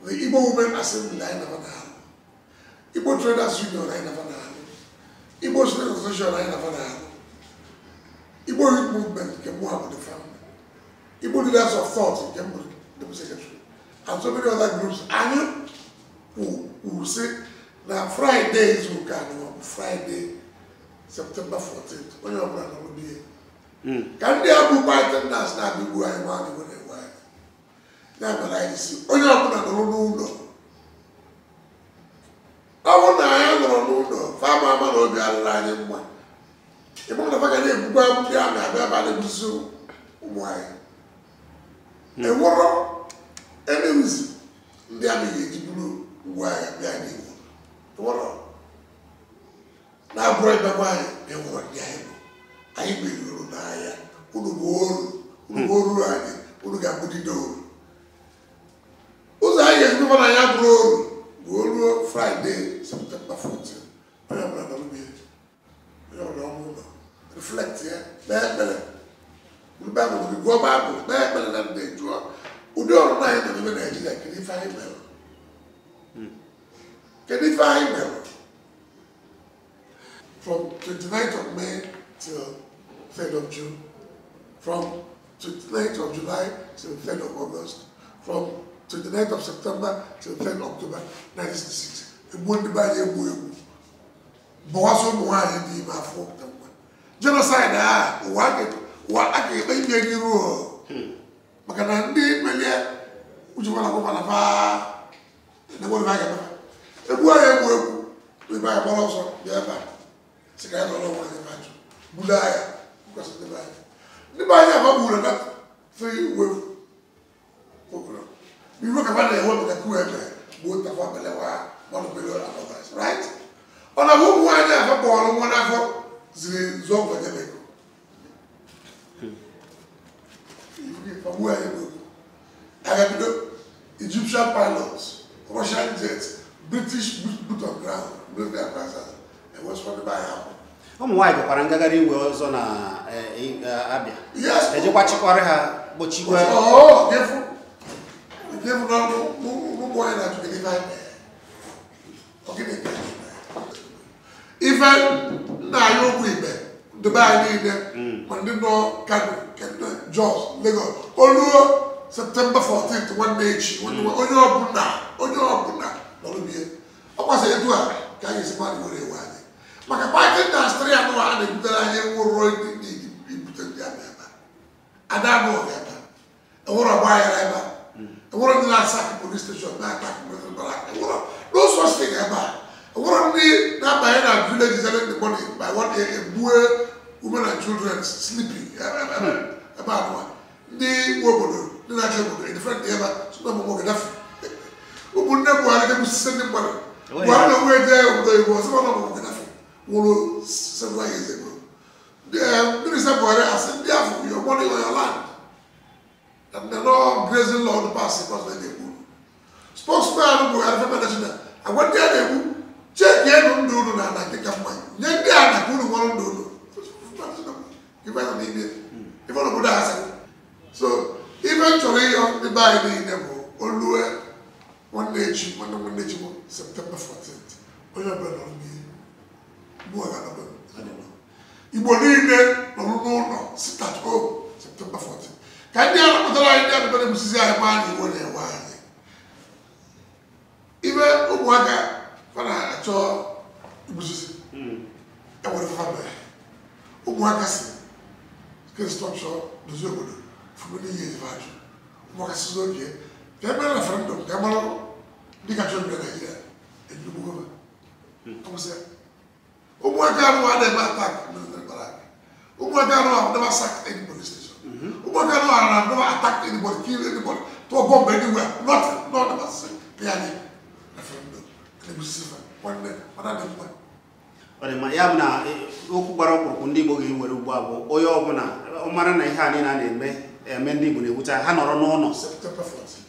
The Igbo Women Assembly, I never know. Igbo Traders Union, I never know. Igbo Student Association, I never know. Igbo Youth Movement came more with the family. Igbo Leaders of Thought came with the secretary. And so many other groups. And you who say now Fridays will come, Friday, September 14th. When you're going to be here. Can they have a pattern that's not be going on when they work? Now, I see. Oh, you're going to know. I want to know. Farmer, man, will be alive. The motherfucker, go out there and have a zoo. Why? A war, enemies, the army blue, why, behind him. The war. Now, break the wine, and what the able. I be you, Naya, who got good door. Who's I get over a young road? Friday, September 14th. I am not going to be. Reflect here. Better. We go back. Better than they draw. We don't like the women like can you find Mel? Can you find Mel? From 29th of May till 3rd of June. From 29th of July till 3rd of August. From 29th of September till 3rd of October 1966. It won't buy a boy. Boasso Moine, the Mafo. Genocide, what I can make a rule. Macanandi, Melia, which you want to go on a bar. And the one I get. The boy we buy a ball also, Biafra. Cigar all over the match. Bulaya, because of the bag. The buy have a bull enough. 3 with. We work about the one with the whoever, both of our Belewa, one of below others, right? On a woman, I have a ball, one of the zone for the Lego. From where I go, I have the Egyptian pilots, Russian jets, British boot on ground, military classes, and what's for the buyout. Why the Parangagari was on Abia? Yes, as you watch her, but she was careful. Careful, no more than to deliver. Okay, even now you're with the buy need when they know can Jaws, Lego. Although September 14th, one day, when you were on your Buna, don't be it. I was a do can you see money where they were? But I think that's 3 and I will roll the and I know that. I want to buy a river. I want to last police station, back with the black. Those was thing about. I want to be not by any village selling the money by what a boy, women and children sleeping. About one. The woman, the natural, in the front ever, so no more enough. Who would never want to send them money. One away there, there was one of enough. 7 years ago. The minister boy, I said, therefore, your money on your land. And the law grazing law the pass because they do. Spokesman who had a national. I went there, they would check the end of the and I think of mine. Then they are not going to want to do. Give us an idiot. If I would ask. So eventually, on the by the level, Oluwe, one day, September 14th. When you're going to be more than I don't know. You believe it, no, sit at home, September 14th. Can you have a idea of the Mrs. Money when they were? Even Uwaga, when I saw it was a family. Uwaga, can stop short, the Zogo, for many years. Uwaga, Kemana referendum, kemana dikacau di Nigeria, itu bukan. Kamu sih, umumnya ada yang attack militer Barak, umumnya ada yang sack any police station, umumnya ada yang attack anybody, kill anybody, to bomb anywhere, nothing, not about say, kayaknya referendum, ini bisa mana ada yang buat. Ore ma ya na oku gbara okwu ndị Igbo ga-ewere ugbu a bụ onye ọbụla ọ mara na ihe a niile a na-eme eme ndị Igbo na-ewuta ha nọrọ n'ụlọ September 14th.